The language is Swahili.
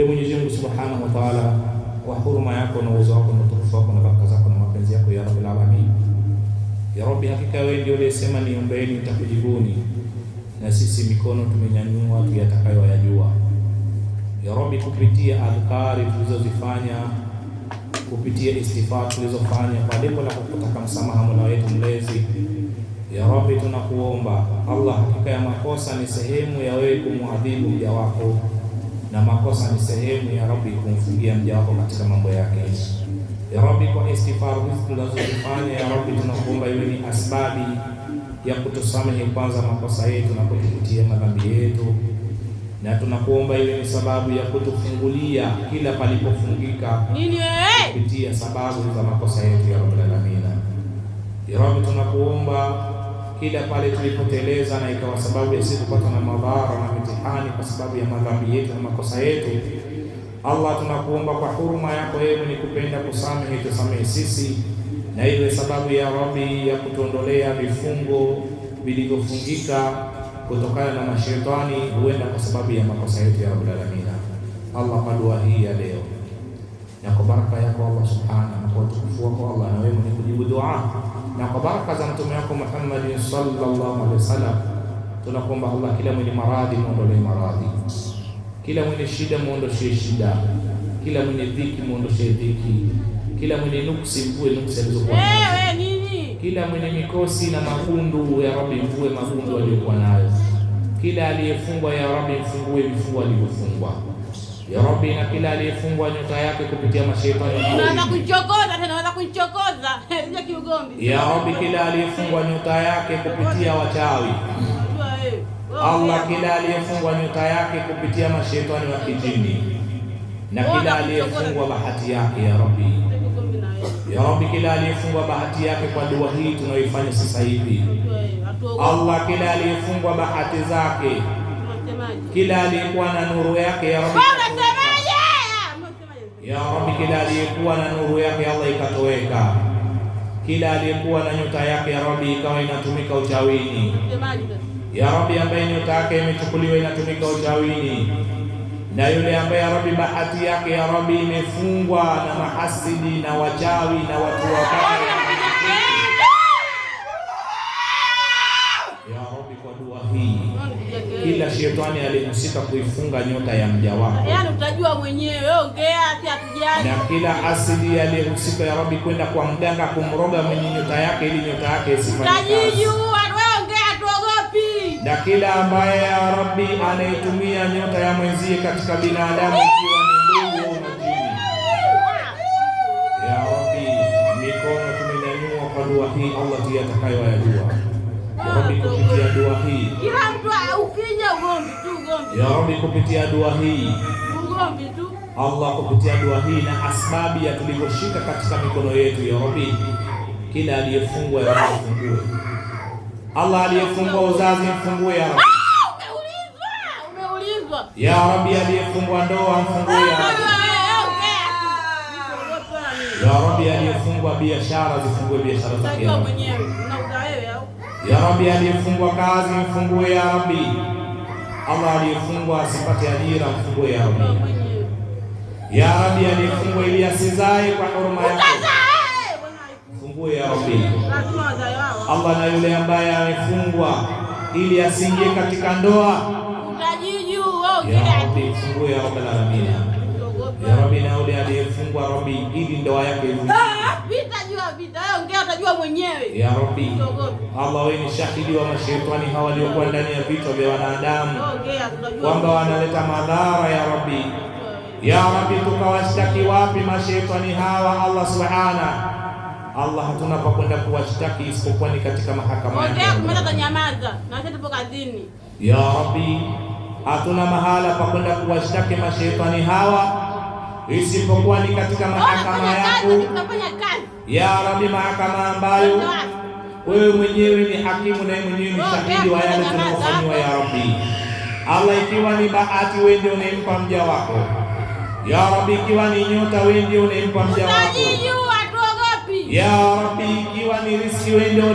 Mwenyezi Mungu Subhanahu wa Ta'ala, kwa huruma yako na uwezo wako na utukufu wako na baraka zako na mapenzi yako ya Rabbil Alamin. Ya Rabbi, hakika wewe ndio uliyesema niombeeni nitakujibuni, na sisi mikono tumenyanyua tuyatakayoyajua. Ya Rabbi, kupitia adhkari tulizozifanya, kupitia istighfar tulizofanya kwa lengo la kutaka msamaha Mola wetu mlezi, ya Rabbi tunakuomba Allah, hakika ya makosa ni sehemu ya wewe kumwadhibu mja wako, na makosa ni sehemu ya Rabbi kumfungia mja wako katika mambo yake. Ya Rabbi, kwa istighfar hizi tunazozifanya, ya Rabbi tunakuomba iwe ni asbabi ya kutusamehe kwanza makosa yetu na kutukutia madhambi yetu, na tunakuomba iwe ni sababu ya kutufungulia kila palipofungika kupitia sababu za makosa yetu ya Rabbul Alamin. Ya Rabbi, tunakuomba kila pale tulipoteleza na ikawa sababu ya sisi kupata na madhara na mitihani kwa sababu ya madhambi yetu na makosa yetu, Allah tunakuomba kwa huruma yako wewe ni kupenda kusamehe, tusamehe sisi, na iwe sababu ya Rabbi ya kutuondolea vifungo vilivyofungika kutokana na mashaitani, huenda kwa sababu ya makosa yetu ya Rabbul Alamin. Allah, kwa dua hii ya leo na kwa baraka yako Allah Subhanahu, na kwa utukufu wako Allah, na wewe ni kujibu dua, na kwa baraka za mtume wako Muhammad sallallahu alaihi wasallam, tunakuomba Allah, kila mwenye maradhi muondolee maradhi, kila mwenye shida muondoshie shida, kila mwenye dhiki muondoshie dhiki, kila mwenye nuksi mvue nuksi alizokuwa nazo, kila mwenye mikosi na magundu ya Rabbi mvue magundu aliyokuwa nayo, kila aliyefungwa ya Rabbi mfungue vifungo alivyofungwa ya Rabbi, na kila aliyefungwa nyota yake kupitia mashaitani unaanza kuchokoza tena, unaanza kuchokoza nje kiugombi ya Rabbi, kila aliyefungwa nyota yake kupitia wachawi Allah, kila aliyefungwa nyota yake kupitia mashaitani wa kijini, na kila aliyefungwa bahati yake ya Rabbi, ya Rabbi, kila aliyefungwa bahati yake kwa dua hii tunayoifanya sasa hivi Allah, kila aliyefungwa bahati zake, kila aliyekuwa na nuru yake ya Rabbi, ya Rabbi, kila aliyekuwa na nuru yake Allah ikatoweka, kila aliyekuwa na nyota yake ya Rabbi ikawa inatumika uchawini ya Rabbi, ambaye nyota yake imechukuliwa inatumika uchawini, na yule ambaye ya Rabbi bahati yake ya Rabbi imefungwa na mahasidi na wachawi na watu wabaya ya Rabbi, kwa dua hii kila shetani alihusika kuifunga nyota ya mja wako, yaani utajua mwenyewe, ongea ati hatujali, na kila asidi aliyehusika ya Rabbi kwenda kwa mganga kumroga mwenye nyota yake ili nyota yake isifanye kazi, na kila ambaye ya Rabbi anaitumia nyota ya mwenzie katika binadamu ikiwa ni ndugu au majini, ya Rabbi, mikono tumenyanyua kwa dua hii Allah ndiye atakayoyajua ya Rabbi, kupitia dua hii kila mtu ukija ugombi tu ugombi ya Rabbi, kupitia dua hii ugombi tu Allah, kupitia dua hii na asbabi ya tulivyoshika katika mikono yetu ya Rabbi, kila aliyefungwa ya Rabbi fungue Allah, aliyefungwa uzazi mfungue ya Rabbi, umeulizwa ya Rabbi, aliyefungwa ndoa mfungue ya Rabbi, ya Rabbi, aliyefungwa biashara zifungue biashara zake ya Rabbi, ya Rabbi, aliyefungwa kazi mfungue ya Rabbi, Allah, aliyefungwa asipate ajira mfungue ya Rabbi, ya Rabbi, aliyefungwa ili asizae kwa huruma yako fungue ya Rabbi Allah, na yule ambaye amefungwa ili asiingie katika ndoa ya Rabbi fungue ya Rabbul Alamin ya Rabbi, na yule aliyefungwa Rabbi ili ndoa yake utajua mwenyewe ya Rabbi Allah, wewe ni shahidi wa mashaitani hawa waliokuwa ndani ya vichwa vya wanadamu kwamba wanaleta madhara ya Rabbi, ya Rabbi, tukawashtaki wapi mashaitani hawa Allah Subhanahu Allah, hatuna pa kwenda kuwashtaki isipokuwa ni katika mahakama yako. Ongea kumaliza tanyamaza na sisi tupo kazini. Ya Rabbi, hatuna mahala pa kwenda kuwashtaki mashaitani hawa isipokuwa ni katika mahakama yako. Tunafanya kazi. Ya Rabbi, mahakama ambayo wewe mwenyewe ni hakimu na mwenyewe ni shahidi wa yale tunayofanywa ya Rabbi. Allah, ikiwa ni bahati wewe ndio unampa mja wako. Ya Rabbi, ikiwa ni nyota wewe ndio unampa mja wako. Ya Rabbi, ikiwa ni riziki wewe ndio